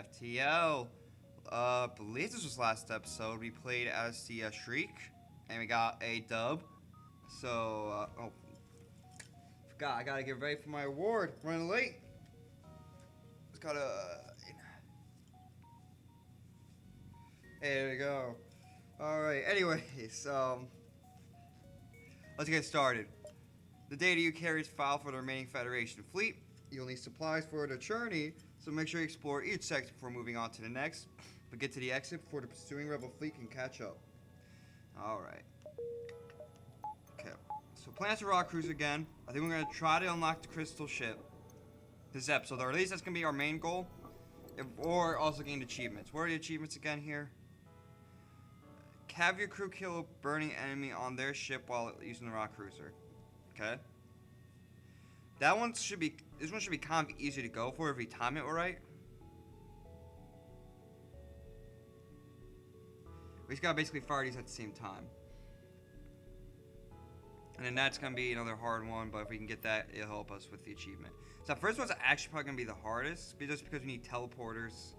FTL. Believe this was last episode. We played as the Shriek, and we got a dub. So, oh, forgot. I gotta get ready for my award. Running late. Just gotta. There we go. All right. Anyways, let's get started. The data you carry is filed for the remaining Federation fleet. You'll need supplies for the journey, so make sure you explore each sector before moving on to the next. But get to the exit before the pursuing rebel fleet can catch up. Alright. Okay. So plan to rock cruise again. I think we're going to try to unlock the crystal ship this episode, or at least that's going to be our main goal. Or also gain achievements. What are the achievements again here? Have your crew kill a burning enemy on their ship while using the rock cruiser. Okay. This one should be kind of easy to go for if we time it right. We just gotta basically fire these at the same time. And then that's gonna be another hard one, but if we can get that, it'll help us with the achievement. So the first one's actually probably gonna be the hardest, just because we need teleporters.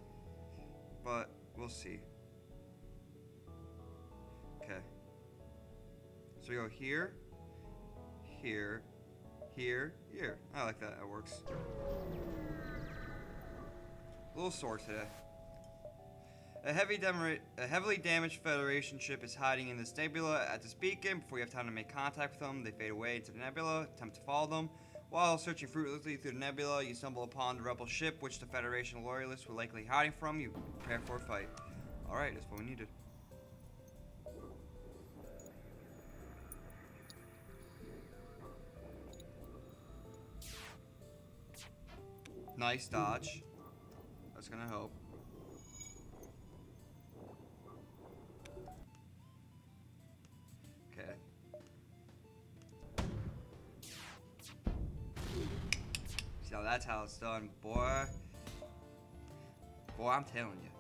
But we'll see. Okay. So we go here, here, here. I like that. That works. A little sore today. A heavily damaged Federation ship is hiding in this nebula at this beacon. Before you have time to make contact with them, they fade away into the nebula. Attempt to follow them. While searching fruitlessly through the nebula, you stumble upon the rebel ship, which the Federation loyalists were likely hiding from. You prepare for a fight. Alright, that's what we needed. Nice dodge. That's gonna help. Okay. So that's how it's done, boy. Boy, I'm telling you.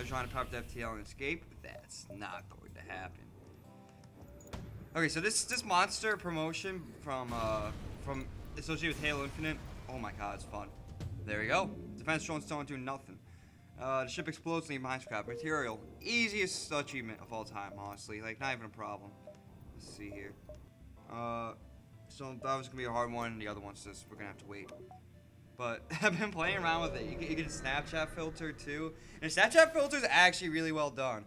Trying to pop the FTL and escape. That's not going to happen. Okay, so this monster promotion from associated with Halo Infinite. Oh my god, it's fun. There we go. Defense drones don't do nothing. The ship explodes and leaves behind scrap material. Easiest achievement of all time, honestly. Like, not even a problem. Let's see here. So that was gonna be a hard one. The other one's just we're gonna have to wait. But I've been playing around with it. You get a Snapchat filter too. And the Snapchat filter is actually really well done.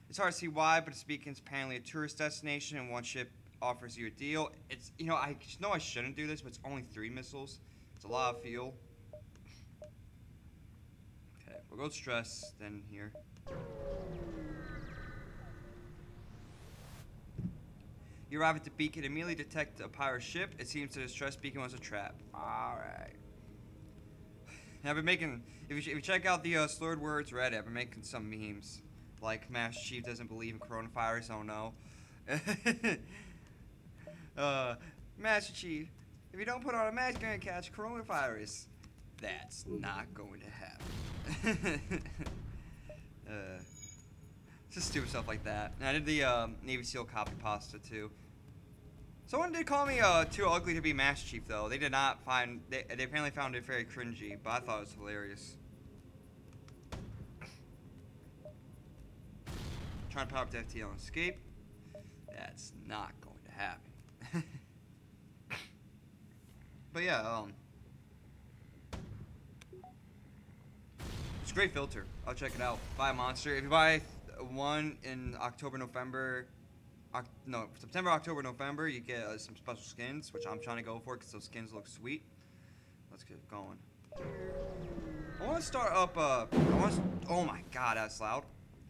It's hard to see why, but it's beacons apparently a tourist destination, and one ship offers you a deal. It's, you know, I know I shouldn't do this, but it's only 3 missiles. It's a lot of fuel. Okay, we'll go stress then here. You arrive at the beacon, immediately detect a pirate ship. It seems that the stress beacon was a trap. Alright. I've been making, if you check out the SLuredWOrds Reddit, I've been making some memes. Like, Master Chief doesn't believe in coronavirus, oh no. Master Chief, if you don't put on a mask, you're gonna catch coronavirus. That's not going to happen. Just stupid stuff like that. And I did the Navy SEAL copy pasta too. Someone did call me too ugly to be Master Chief, though. They did not find... They apparently found it very cringy, but I thought it was hilarious. Trying to power up the FTL and escape. That's not going to happen. But yeah, it's a great filter. I'll check it out. Buy a monster. If you buy one in October, November... No, September, October, November, you get some special skins, which I'm trying to go for because those skins look sweet. Let's get going. I want to start up, oh my god, that's loud.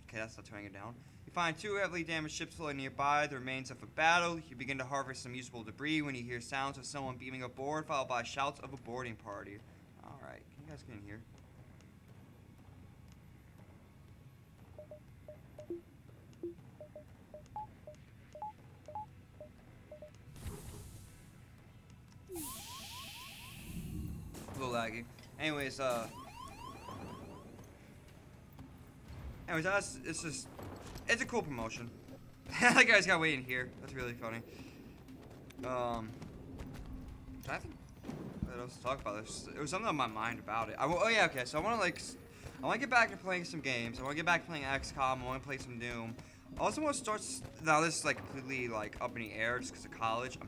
Okay, that's not turning it down. You find 2 heavily damaged ships floating nearby, the remains of a battle. You begin to harvest some usable debris when you hear sounds of someone beaming aboard, followed by shouts of a boarding party. Alright, can you guys get in here? A little laggy. Anyways, Anyways, it's a cool promotion. That guy's got waiting here. That's really funny. I think what else to talk about this? It was something on my mind about it. Oh yeah, okay. So I want to get back to playing some games. I want to get back to playing XCOM. I want to play some Doom. I also want to start. Now this is like completely like up in the air just because of college.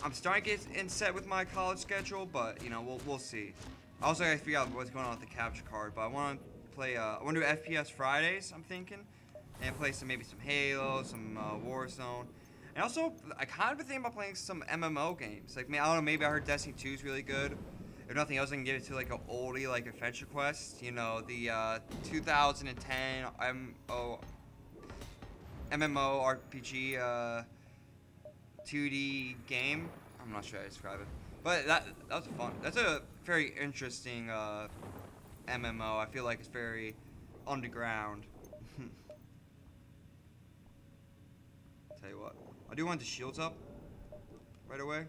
I'm starting to get in set with my college schedule, but you know we'll see. I also gotta figure out what's going on with the capture card, but I want to play. I want to do FPS Fridays. I'm thinking, and play maybe some Halo, some Warzone. And also, I kind of been thinking about playing some MMO games. Like, I don't know, maybe I heard Destiny 2 is really good. If nothing else, I can get it to like an oldie, like Adventure Quest. You know, the 2010 MMO RPG 2D game. I'm not sure how to describe it, but that was fun. That's a very interesting MMO. I feel like it's very underground. Tell you what. I do want the shields up right away.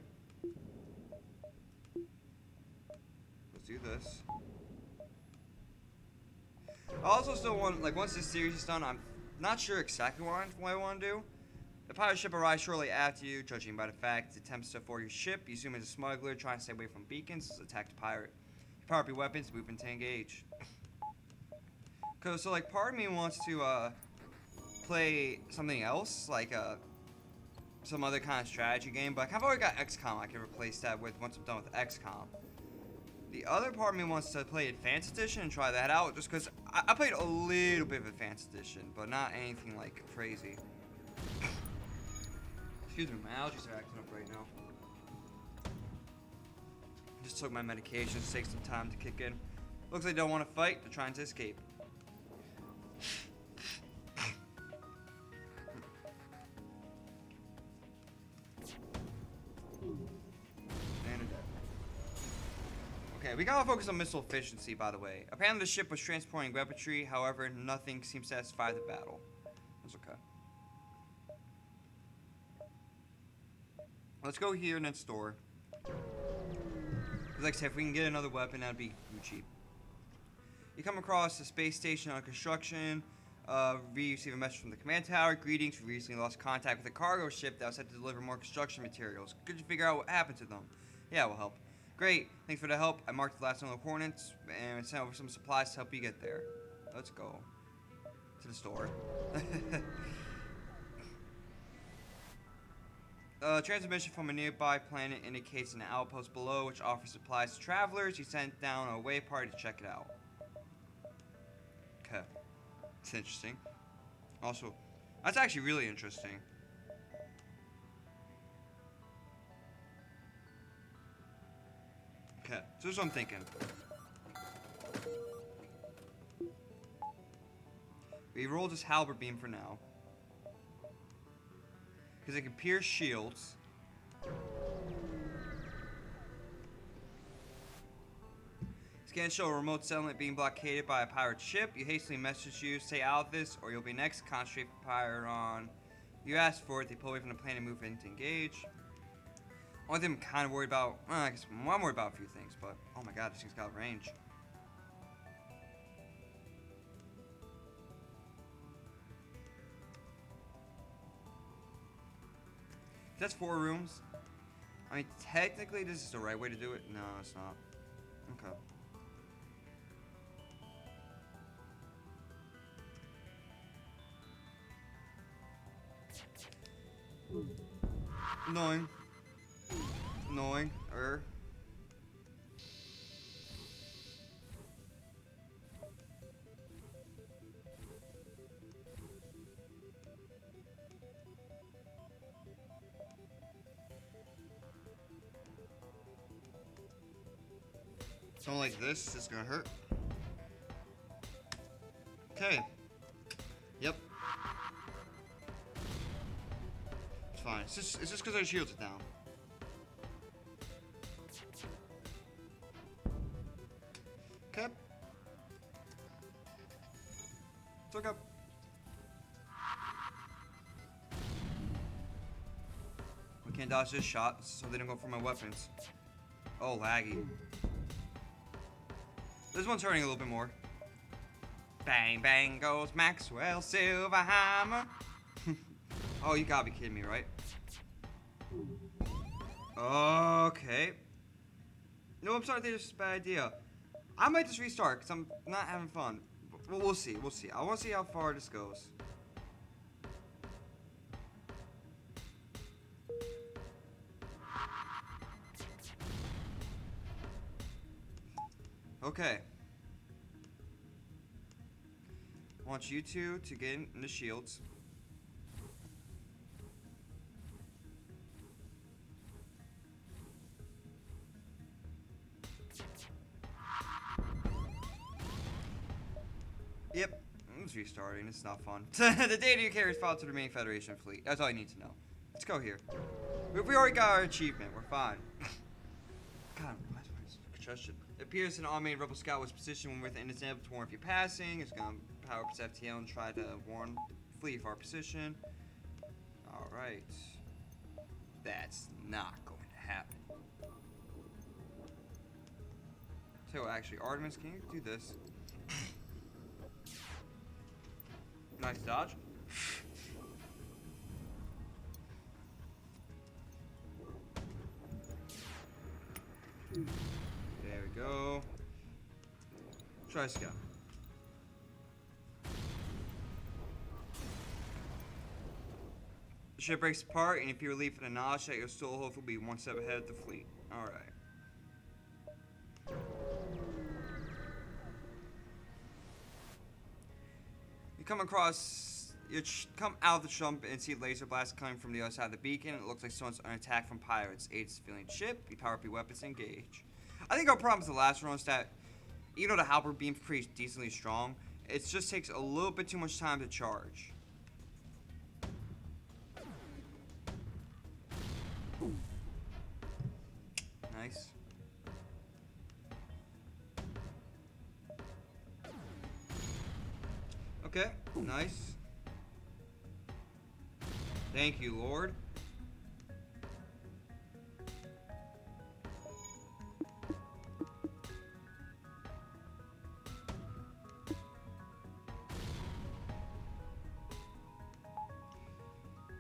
Let's do this. I also still want, like, once this series is done, I'm not sure exactly what I want to do. The pirate ship arrives shortly after you, judging by the fact it attempts to board your ship. You assume it's a smuggler trying to stay away from beacons, attack the pirate. You power up your weapons, move into engage. So, like, part of me wants to, play something else, like, some other kind of strategy game, but I've already got XCOM I can replace that with once I'm done with XCOM. The other part of me wants to play Advanced Edition and try that out, just because I played a little bit of Advanced Edition, but not anything like crazy. Excuse me, my allergies are acting up right now. Just took my medications, take some time to kick in. Looks like they don't want to fight, they're trying to escape. Okay, we gotta focus on missile efficiency, by the way. Apparently the ship was transporting weaponry, however, nothing seems to satisfy the battle. That's okay. Let's go here and then store. Like I said, if we can get another weapon, that'd be cheap. You come across the space station under construction. We receive a message from the command tower. Greetings, we recently lost contact with a cargo ship that was set to deliver more construction materials. Could you figure out what happened to them? Yeah, we'll help. Great, thanks for the help. I marked the last known coordinates and sent over some supplies to help you get there. Let's go to the store. Transmission from a nearby planet indicates an outpost below which offers supplies to travelers. You sent down a way party to check it out. Okay, it's interesting. Also, that's actually really interesting. Okay, so here's what I'm thinking. We roll this halberd beam for now. Because it can pierce shields. Scan show a remote settlement being blockaded by a pirate ship. You hastily message you, stay out of this, or you'll be next. Concentrate fire on. You ask for it, they pull away from the plane and move in to engage. Only thing I'm kind of worried about, I guess I'm worried about a few things, but oh my god, this thing's got range. That's 4 rooms. I mean, technically, this is the right way to do it. No, it's not. Okay. Annoying. Annoying. Something like this is gonna hurt. Okay. Yep. It's fine. It's just because our shields are down. Okay. It's okay. We can't dodge this shot, so they don't go for my weapons. Oh, laggy. This one's hurting a little bit more. Bang, bang goes Maxwell Silverhammer. Oh, you gotta be kidding me, right? Okay. No, I'm sorry, this is a bad idea. I might just restart because I'm not having fun. But we'll see. We'll see. I want to see how far this goes. Okay. I want you two to get in the shields. Yep, it's restarting. It's not fun. The data you carry is filed to the main Federation fleet. That's all you need to know. Let's go here. We already got our achievement. We're fine. God, my congestion. It appears an automated rebel scout was positioned when within its able to warn if you're passing. It's going to power up its FTL and try to warn the fleet of our position. Alright. That's not going to happen. Tell you what, actually, Artemis, can you do this? Nice dodge. There we go. Try scout. The ship breaks apart, and if you relieve from the knowledge that your soul hope will be one step ahead of the fleet. Alright. You come across, come out of the jump and see laser blast coming from the other side of the beacon. It looks like someone's under attack from pirates. Aid civilian ship. You power up your weapons and engage. I think our problem with the last one is that, even though the halberd beam's pretty decently strong, it just takes a little bit too much time to charge. Nice. Okay, nice. Thank you, Lord.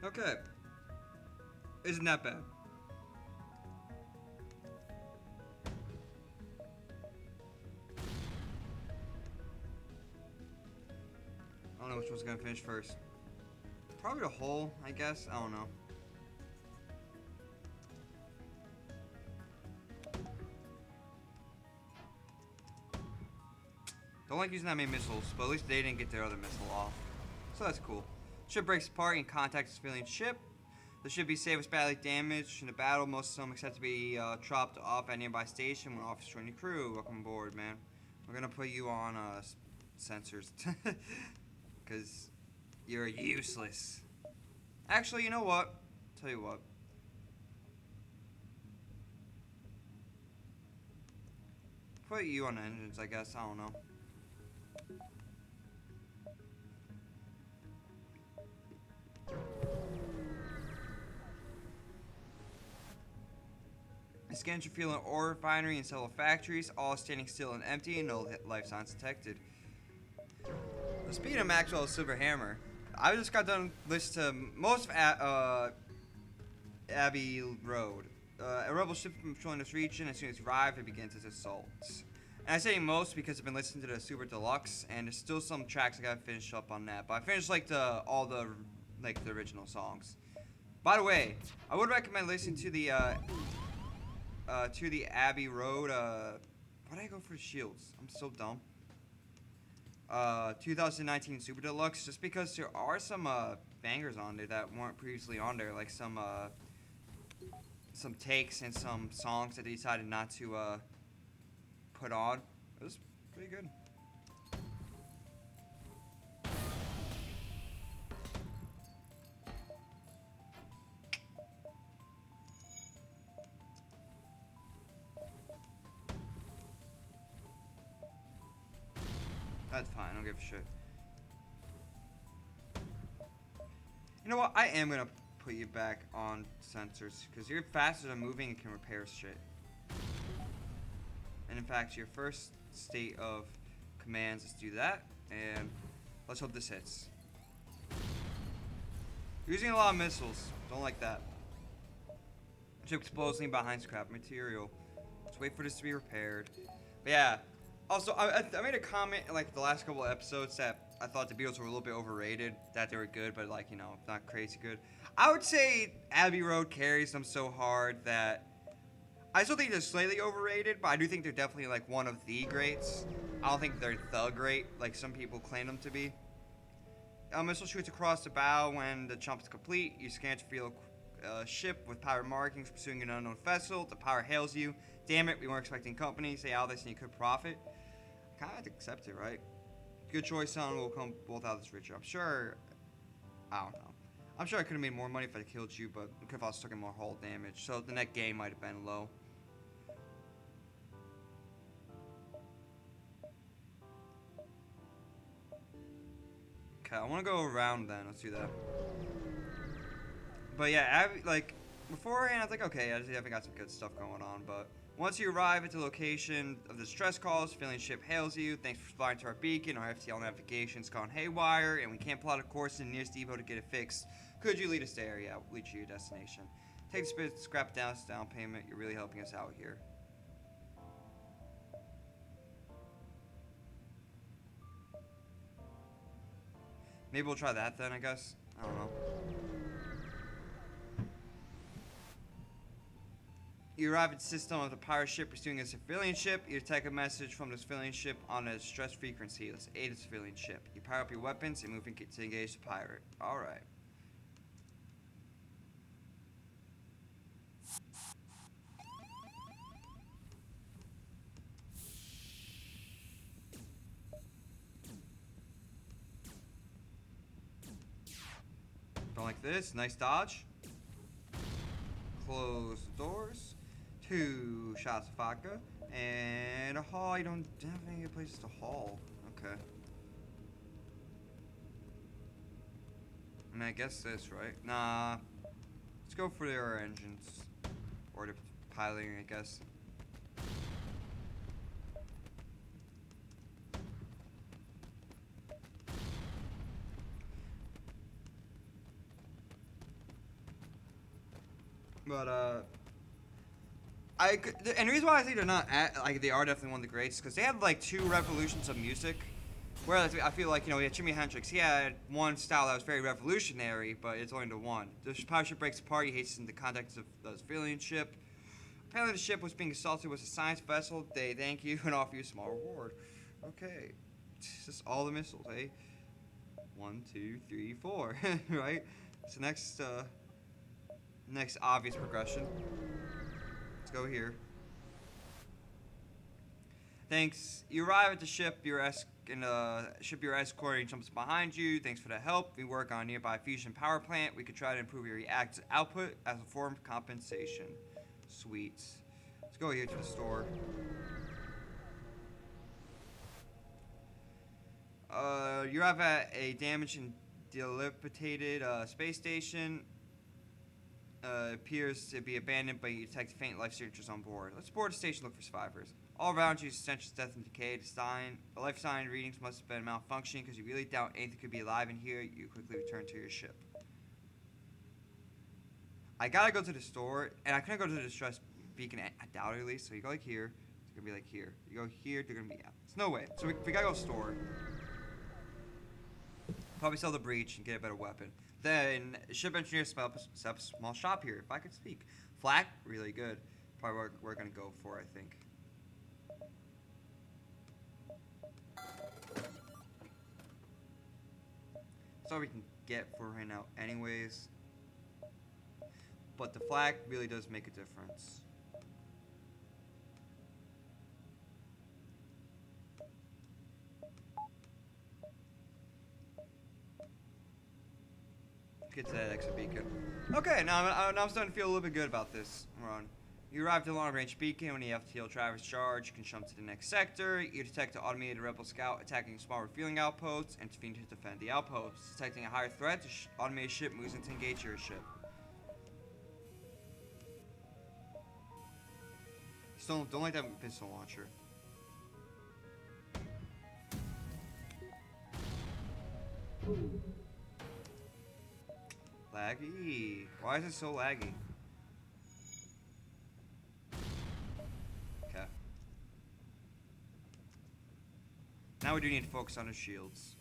Okay. Isn't that bad? I don't know which one's gonna finish first. Probably the hole, I guess. I don't know. Don't like using that many missiles, but at least they didn't get their other missile off. So that's cool. Ship breaks apart and contacts the civilian ship. The ship be saved was badly damaged in the battle. Most of them expect to be chopped off at a nearby station when officers join the crew. Welcome aboard, man. We're gonna put you on sensors. Because you're useless. Actually, you know what? Tell you what. Put you on engines, I guess. I don't know. Scans your fuel in ore refinery and several factories, all standing still and empty, and no life signs detected. Speaking of Maxwell's Silver Hammer, I just got done listening to most of Abbey Road. A rebel ship from patrolling this region. As soon as it arrived, it begins its assaults. And I say most because I've been listening to the Super Deluxe, and there's still some tracks I gotta finish up on that. But I finished like all the original songs. By the way, I would recommend listening to the Abbey Road. Why did I go for Shields? I'm so dumb. 2019 Super Deluxe, just because there are some bangers on there that weren't previously on there, like some takes and some songs that they decided not to put on. It was pretty good. That's fine, I don't give a shit. You know what? I am gonna put you back on sensors because you're faster than moving and can repair shit. And in fact, your first state of commands is do that. And let's hope this hits. Using a lot of missiles. Don't like that. Ship exploding behind scrap material. Let's wait for this to be repaired. But yeah. Also, I made a comment in like the last couple of episodes that I thought the Beatles were a little bit overrated. That they were good, but like, you know, not crazy good. I would say Abbey Road carries them so hard that I still think they're slightly overrated, but I do think they're definitely like one of the greats. I don't think they're the great like some people claim them to be. Missile shoots across the bow when the jump is complete. You scan to feel ship with pirate markings pursuing an unknown vessel. The pirate hails you. Damn it, we weren't expecting company. Say all this and you could profit. Kind of have to accept it, right? Good choice, son. We'll come both out of this richer. I'm sure. I don't know. I'm sure I could have made more money if I killed you, but I could have also taken more hull damage. So the net gain might have been low. Okay, I want to go around then. Let's do that. But yeah, like beforehand, I was like, okay, I definitely got some good stuff going on. But once you arrive at the location of the stress calls, filling ship hails you. Thanks for flying to our beacon. Our FTL navigation's gone haywire, and we can't plot a course to the nearest depot to get it fixed. Could you lead us there? Yeah, we'll lead you to your destination. Take the spirit, scrap down payment. You're really helping us out here. Maybe we'll try that then, I guess. I don't know. You arrive at the system of the pirate ship pursuing a civilian ship. You detect a message from the civilian ship on a stress frequency. Let's aid a civilian ship. You power up your weapons and move to engage the pirate. Alright. Don't like this. Nice dodge. Close the doors. 2 shots of vodka. And a haul. You don't have any places to haul. Okay. I mean, I guess this, right? Nah. Let's go for their engines. Or the piloting, I guess. But, and the reason why I think they're not like they are definitely one of the greats because they had like 2 revolutions of music. Whereas I feel like, you know, we had Jimi Hendrix. He had one style that was very revolutionary, but it's only the one. The pirate ship breaks apart. He hates in the context of the civilian ship. Apparently, the ship was being assaulted was a science vessel. They thank you and offer you a small reward. Okay, just all the missiles, eh? 1, 2, 3, 4, right? So next obvious progression. Let's go here. Thanks. You arrive at the ship. You're escorting jumps behind you. Thanks for the help. We work on a nearby fusion power plant. We could try to improve your reactor output as a form of compensation. Sweet. Let's go here to the store. You arrive at a damaged and dilapidated space station. Appears to be abandoned, but you detect faint life signatures on board. Let's board the station, look for survivors. All around you is essential death and decay. The life sign readings must have been malfunctioning because you really doubt anything could be alive in here. You quickly return to your ship. I gotta go to the store, and I couldn't go to the distress beacon undoubtedly, so you go like here, it's gonna be like here. You go here, they're gonna be out. There's no way. So we gotta go store. Probably sell the breach and get a better weapon. Then, ship engineers set up a small shop here, if I could speak. Flak, really good. Probably what we're gonna go for, I think. That's all we can get for right now anyways. But the flag really does make a difference. Get to that exit beacon. Okay, now I'm starting to feel a little bit good about this run. You arrived at a long-range beacon. When the FTL Travis charge, you can jump to the next sector. You detect an automated rebel scout attacking small refueling outposts and intervene to defend the outposts. Detecting a higher threat, the automated ship moves in to engage your ship. Still don't like that pistol launcher. Laggy. Why is it so laggy? Okay. Now we do need to focus on the shields.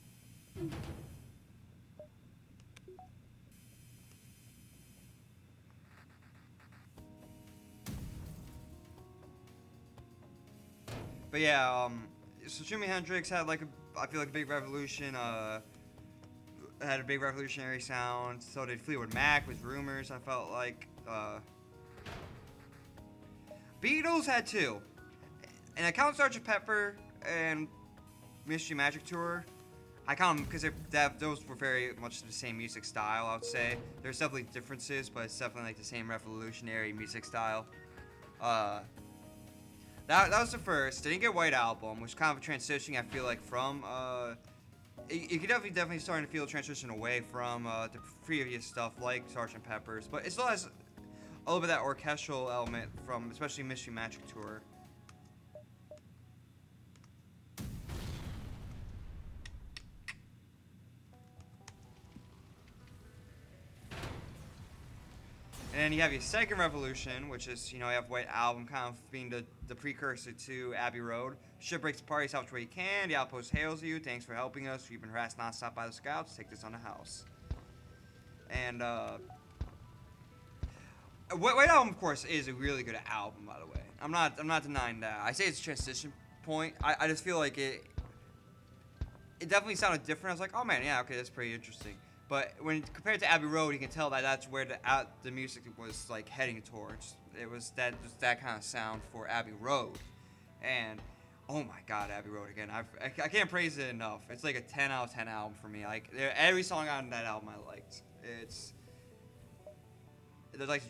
But yeah, so Jimi Hendrix had like I feel like a big revolution. Had a big revolutionary sound. So did Fleetwood Mac with Rumors. I felt like Beatles had too, and I count Sgt. Pepper and Mystery Magic Tour. I count them because those were very much the same music style. I would say there's definitely differences, but it's definitely like the same revolutionary music style. That was the first. They didn't get White Album, which is kind of a transition. I feel like from you could definitely starting to feel a transition away from the previous stuff like Sgt. Pepper's, but it still has a little bit of that orchestral element from especially Mystery Magic Tour. And then you have your second revolution, which is, you have White Album kind of being the precursor to Abbey Road. Ship breaks the parties out where you can. The outpost hails you. Thanks for helping us. We've been harassed nonstop by the scouts. Take this on the house. And White Album, of course, is a really good album, by the way. I'm not denying that. I say it's a transition point. I just feel like it definitely sounded different. I was like, oh man, yeah, okay, that's pretty interesting. But when compared to Abbey Road, you can tell that that's where the music was like heading towards. It was that kind of sound for Abbey Road, and oh my God, Abbey Road again. I can't praise it enough. It's like a 10 out of 10 album for me. Like every song on that album I liked. There's like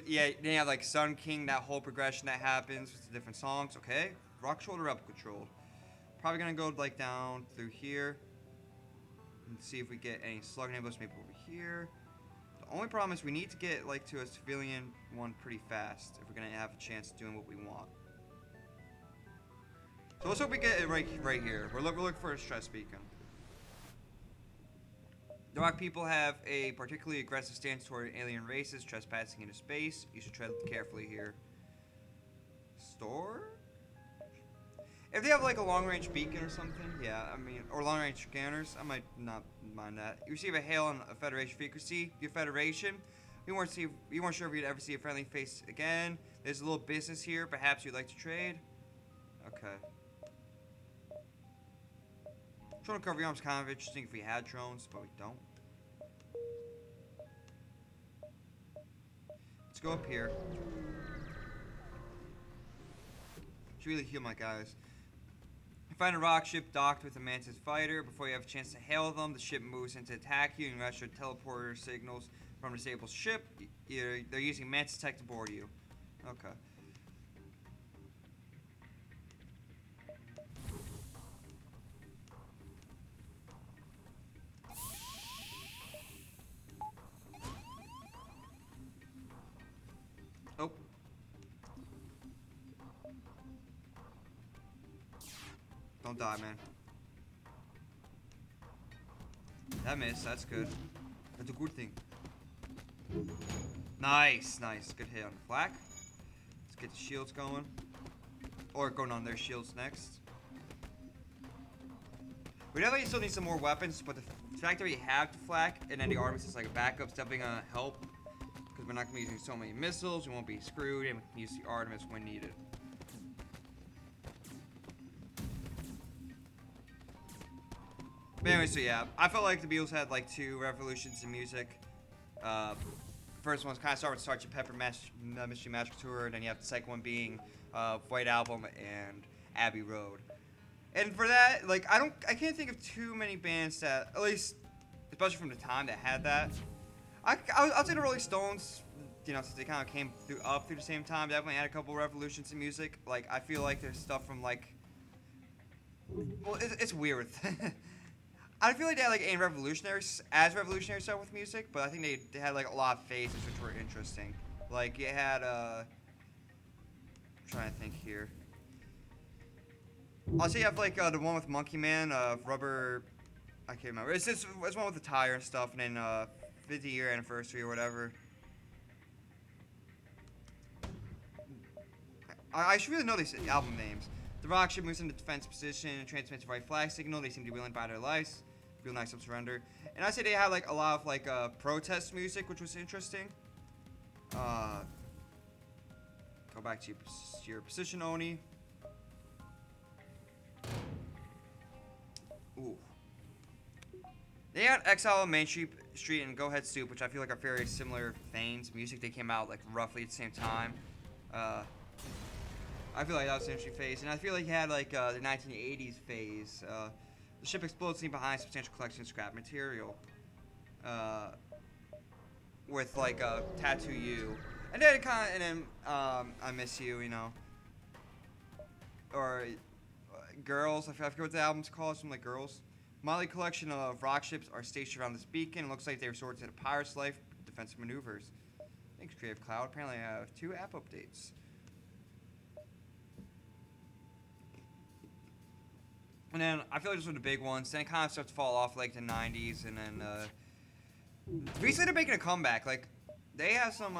yeah. Then you have like Sun King, that whole progression that happens with the different songs. Okay, Rock Shoulder, Rebel Controlled. Probably gonna go like down through here. And see if we get any slug neighbors maybe over here. The only problem is we need to get like to a civilian one pretty fast if we're gonna have a chance of doing what we want. So let's hope we get it right here. We're looking for a stress beacon. The rock people have a particularly aggressive stance toward alien races trespassing into space. You should tread carefully here. Store? If they have like a long-range beacon or something, yeah, I mean, or long-range scanners, I might not mind that. You receive a hail on a Federation frequency. Your Federation. We weren't sure if you'd ever see a friendly face again. There's a little business here. Perhaps you'd like to trade. Okay. Drone cover arms kind of interesting if we had drones, but we don't. Let's go up here. Should really heal my guys. Find a rock ship docked with a Mantis fighter. Before you have a chance to hail them, the ship moves in to attack you and rush your teleporter signals from the disabled ship. They're using Mantis tech to board you. Okay. Oh. Don't die, man. That missed. That's good. That's a good thing. Nice. Good hit on the flak. Let's get the shields going. Or going on their shields next. We definitely still need some more weapons, but the fact that we have the flak and then the Artemis is like a backup is definitely going to help. Because we're not going to be using so many missiles. We won't be screwed, and we can use the Artemis when needed. But anyway, so yeah, I felt like the Beatles had like two revolutions in music. First one's kind of started with Sgt. Pepper Mystery Magic Tour, and then you have the second one being White Album and Abbey Road. And for that, like I can't think of too many bands that, at least, especially from the time that had that. I'll say the Rolling Stones, since they kind of came up through the same time, definitely had a couple revolutions in music. Like I feel like there's stuff from like, well, it's weird. I feel like they had like revolutionary stuff with music, but I think they had like a lot of phases which were interesting. Like you had I'm trying to think here. I'll say you have like the one with Monkey Man, Rubber I can't remember. It's one with the tire and stuff, and then 50-year anniversary or whatever. I should really know these album names. The rock ship moves into defense position and transmits a right flag signal. They seem to be willing by their lives. Feel nice of surrender. And I say they had like a lot of like protest music, which was interesting. Go back to your position, Oni. Ooh. They had Exile on Main Street and Go Ahead Soup, which I feel like are very similar veins. Music, they came out like roughly at the same time. I feel like that was an interesting phase, and I feel like he had like the 1980s phase. The ship explodes, leaving behind a substantial collection of scrap material. With like a Tattoo You, and then I Miss You, you know, or Girls. I forget what the album's called. Something like Girls. Motley collection of rock ships are stationed around this beacon. It looks like they resort to the pirate's life, defensive maneuvers. Thanks, Creative Cloud. Apparently, I have 2 app updates. And then I feel like those were the big ones. Then it kind of starts to fall off like the 90s, and then recently they're making a comeback. Like they have some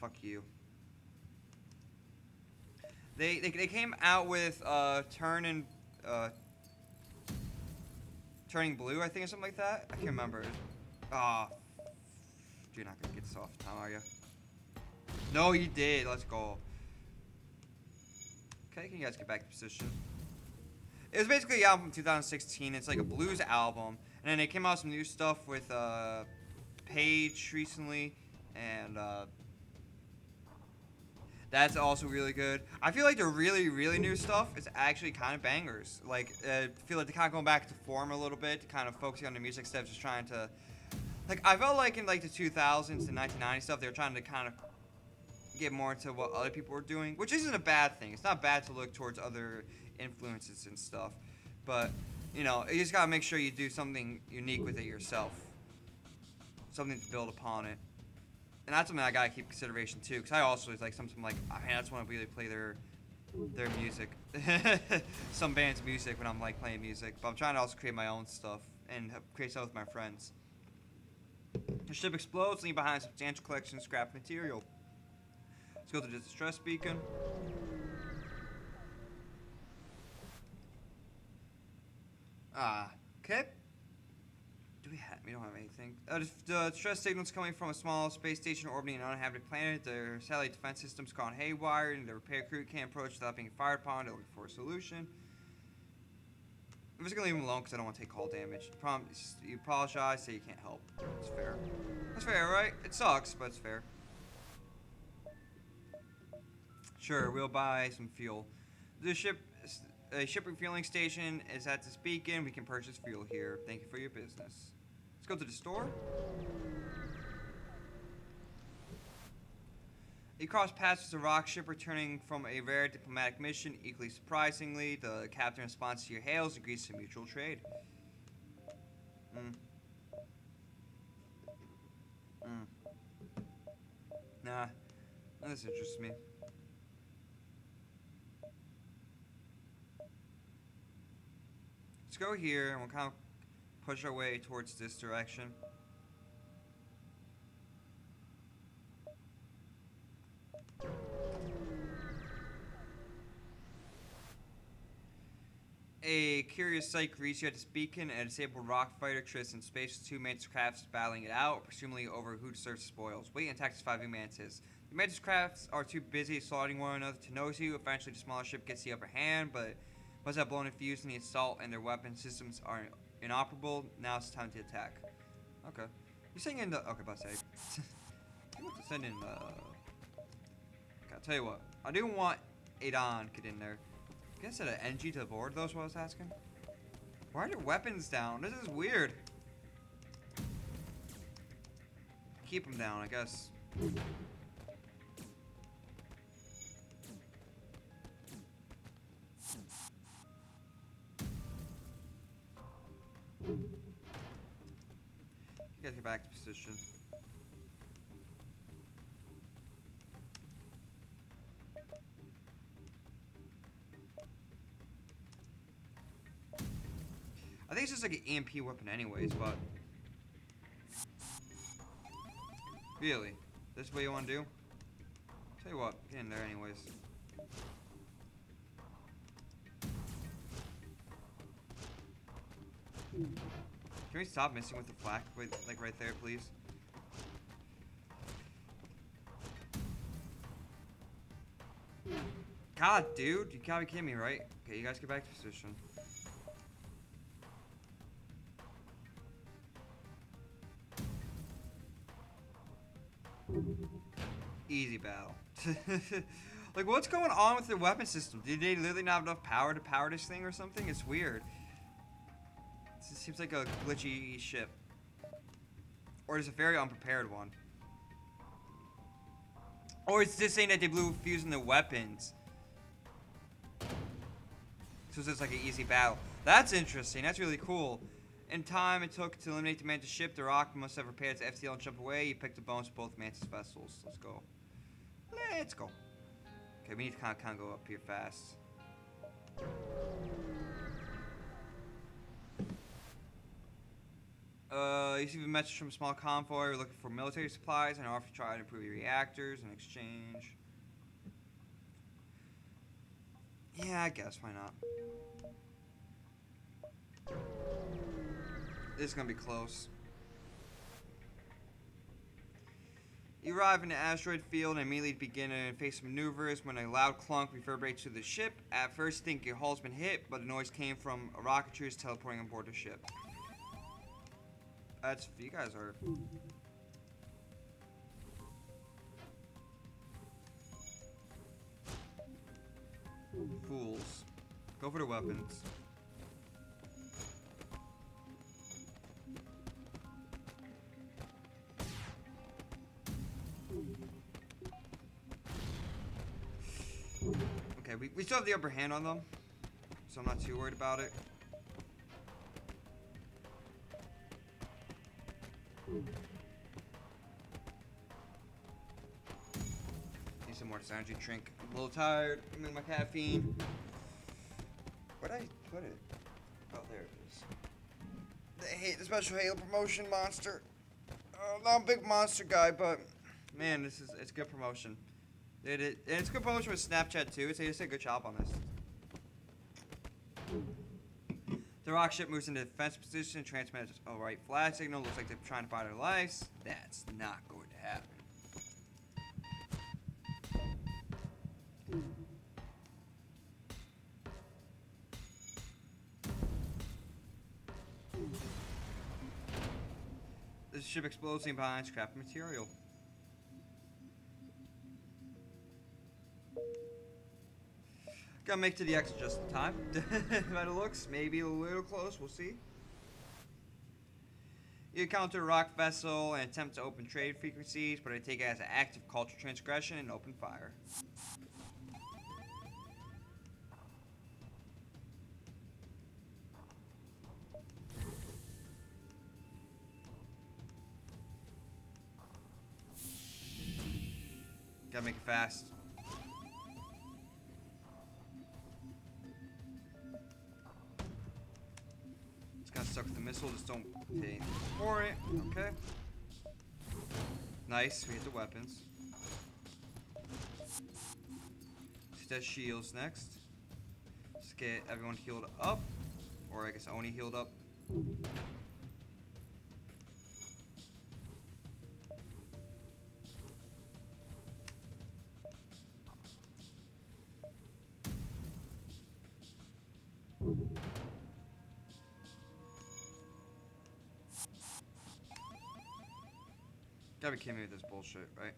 fuck you. They came out with Turning Blue, I think, or something like that. I can't remember. You're not gonna get this off time, are you? No, you did. Let's go. Okay, can you guys get back to position? It was basically the album from 2016. It's like a blues album, and then they came out with some new stuff with Page recently, and that's also really good. I feel like the really, really new stuff is actually kind of bangers. Like, I feel like they're kind of going back to form a little bit, kind of focusing on the music instead of just trying to... Like, I felt like in, like, the 2000s and 1990 stuff, they were trying to kind of get more into what other people were doing, which isn't a bad thing. It's not bad to look towards other influences and stuff. But, you know, you just got to make sure you do something unique with it yourself. Something to build upon it. And that's something I gotta keep consideration too, because I also like something like I just want to really play their music, some band's music when I'm like playing music. But I'm trying to also create my own stuff and create stuff with my friends. The ship explodes, leaving behind a substantial collection of scrap material. Let's go to the distress beacon. Okay. We don't have anything. The distress signals coming from a small space station orbiting an uninhabited planet. Their satellite defense system's gone haywire, and the repair crew can't approach without being fired upon. They're looking for a solution. I'm just gonna leave them alone because I don't want to take call damage. You apologize, say you can't help. It's fair. That's fair, right? It sucks, but it's fair. Sure, we'll buy some fuel. A ship refueling station is at this beacon. We can purchase fuel here. Thank you for your business. Let's go to the store. You cross paths with a rock ship returning from a rare diplomatic mission. Equally surprisingly, the captain responds to your hails and agrees to mutual trade. Nah, this interests me. Let's go here, and we'll kind of push our way towards this direction. A curious sight greets you at this beacon. A disabled rock fighter trips in space with 2 mantis crafts battling it out, presumably over who deserves spoils. Wait and attack 5 mantis. The mantis crafts are too busy slaughtering one another to notice you. Eventually, the smaller ship gets the upper hand, but must have blown a fuse in the assault, and their weapon systems are inoperable. Now it's time to attack. Okay. You're saying in the... Okay, about to say. You want to send in... Okay, I'll tell you what. I do want Adon get in there. I guess I said an NG to the board, though, is what I was asking. Why are their weapons down? This is weird. Keep them down, I guess. You guys get back to position. I think it's just like an EMP weapon anyways, but... Really? This is what you want to do? Tell you what, get in there anyways. Can we stop missing with the flak? Wait, like right there, please? God, dude, you gotta be kidding me, right? Okay, you guys get back to position. Easy battle. Like, what's going on with the weapon system? Did they literally not have enough power to power this thing or something? It's weird. It seems like a glitchy ship. Or it's a very unprepared one. Or it's just saying that they blew fuse in the weapons. So it's just like an easy battle. That's interesting. That's really cool. In time it took to eliminate the Mantis ship, the Rock must have repaired its FTL and jump away. You picked the bonus of both Mantis vessels. Let's go. Let's go. Okay, we need to kind of go up here fast. You receive a message from a small convoy. We're looking for military supplies and offer to try to improve your reactors in exchange. Yeah, I guess. Why not? This is gonna be close. You arrive in the asteroid field and immediately begin to face maneuvers when a loud clunk reverberates through the ship. At first, you think your hull's been hit, but the noise came from a rocketry teleporting on board the ship. That's you guys are. Fools. Go for the weapons. Okay, we still have the upper hand on them, so I'm not too worried about it. Need some more energy drink. I'm a little tired. I'm in my caffeine. Where'd I put it? Oh, there it is. The special Halo promotion monster. Not a big monster guy, but man, it's good promotion. And it's good promotion with Snapchat too. So they did a good job on this. The rock ship moves into defense position and transmits a right flag signal. Looks like they're trying to buy their lives. That's not going to happen. The ship explodes behind scrap material. Gotta make to the exit just in time. By the looks, maybe a little close, we'll see. You encounter a rock vessel and attempt to open trade frequencies, but I take it as an active culture transgression and open fire. Gotta make it fast. Got stuck with the missile, just don't pay for it. Okay. Nice, we hit the weapons. Let's get shields next. Let's get everyone healed up. Or I guess Oni healed up. Gotta be kidding me with this bullshit, right?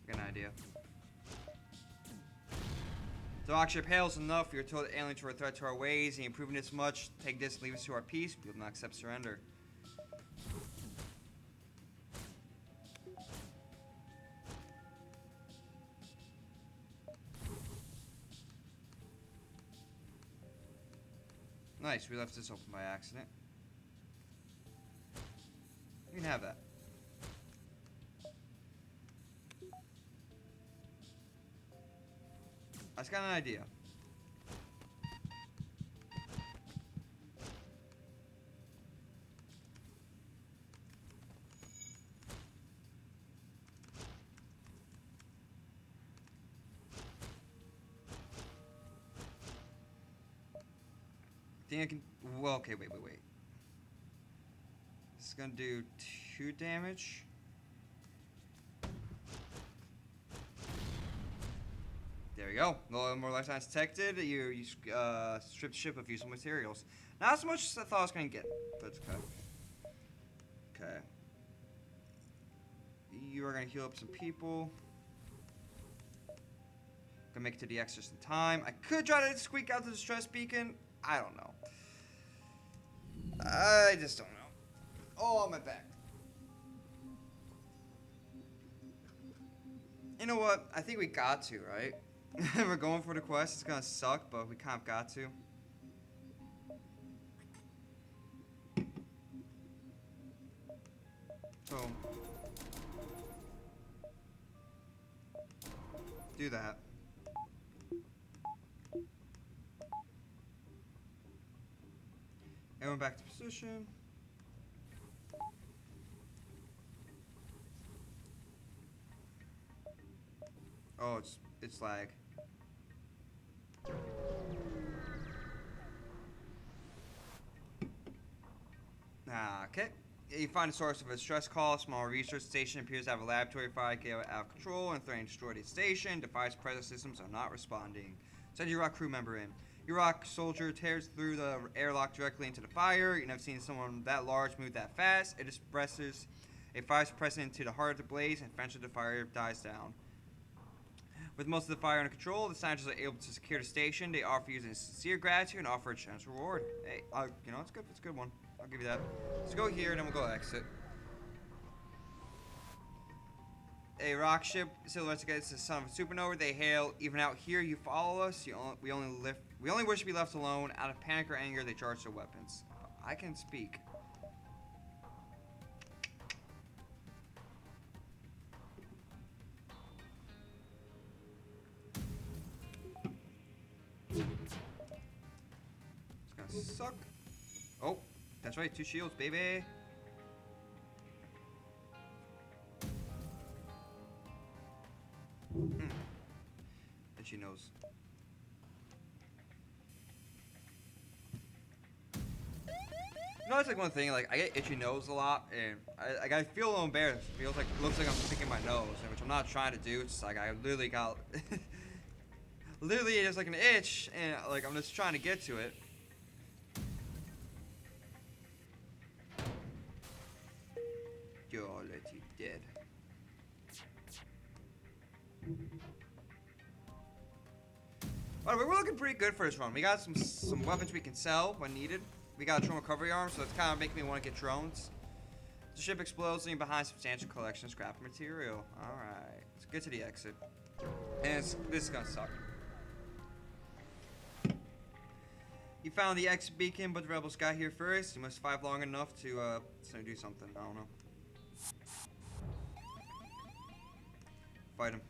Got an idea. The rock ship hails enough. We are told that aliens were a threat to our ways. And improving this much, take this, leave us to our peace. We will not accept surrender. Nice, we left this open by accident. You can have that. I just got an idea. I think I can. Well, okay, wait. This is gonna do 2 damage. There we go. No more lifetimes detected. You strip ship of useful materials. Not as much as I thought I was gonna get, but it's okay. Okay. You are gonna heal up some people. Gonna make it to the X just in time. I could try to squeak out the distress beacon. I don't know. I just don't know. Oh, my back. You know what? I think we got to, right? We're going for the quest. It's gonna suck, but we kind of got to. So, do that. Everyone back to position. Oh, it's lag. Okay. You find a source of a stress call. A small research station appears to have a laboratory fire out of control and threatening to destroy the station. Device presence systems are not responding. Send your rock crew member in. Your rock soldier tears through the airlock directly into the fire. You've never seen someone that large move that fast. It expresses a fire suppressant into the heart of the blaze, and eventually the fire dies down. With most of the fire under control, the scientists are able to secure the station. They offer you sincere gratitude and offer a generous reward. Hey, you know, it's good. It's a good one. I'll give you that. Let's go here, and then we'll go exit. A rock ship silhouettes against the son of a supernova. They hail. Even out here, you follow us. We only wish to be left alone. Out of panic or anger, they charge their weapons. I can speak. It's gonna suck. Oh, that's right. 2 shields, baby. And she knows. You know, it's like one thing. Like I get itchy nose a lot, and I feel a little embarrassed. It feels like looks like I'm picking my nose, which I'm not trying to do. It's just like I literally got, literally it's like an itch, and like I'm just trying to get to it. You're already dead. By the way, we're looking pretty good for this run. We got some weapons we can sell when needed. We got a drone recovery arm, so it's kind of making me want to get drones. The ship explodes, leaving behind substantial collection of scrap material. Alright, let's get to the exit. And this is gonna suck. You found the exit beacon, but the rebels got here first. You must survive long enough to do something. I don't know. Fight him.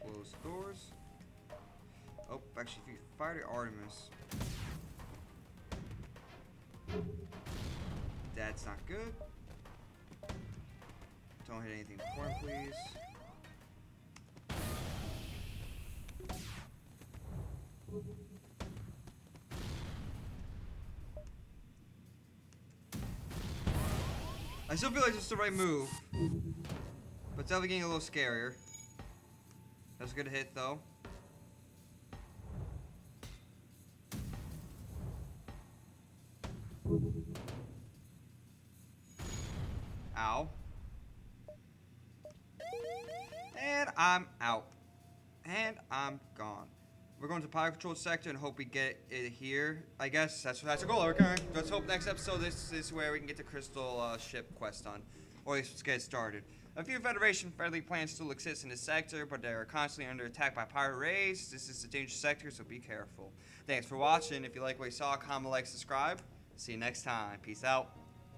Close the doors. Oh, actually, if you fire the Artemis, that's not good. Don't hit anything important, please. I still feel like it's the right move, but it's definitely getting a little scarier. That's a good hit, though. Ow. And I'm out. And I'm gone. We're going to the pilot control sector and hope we get it here. I guess that's a goal. Okay. Let's hope next episode this is where we can get the crystal ship quest done. Or at least let's get it started. A few Federation-friendly plants still exist in this sector, but they are constantly under attack by pirate raids. This is a dangerous sector, so be careful. Thanks for watching. If you like what you saw, comment, like, subscribe. See you next time. Peace out.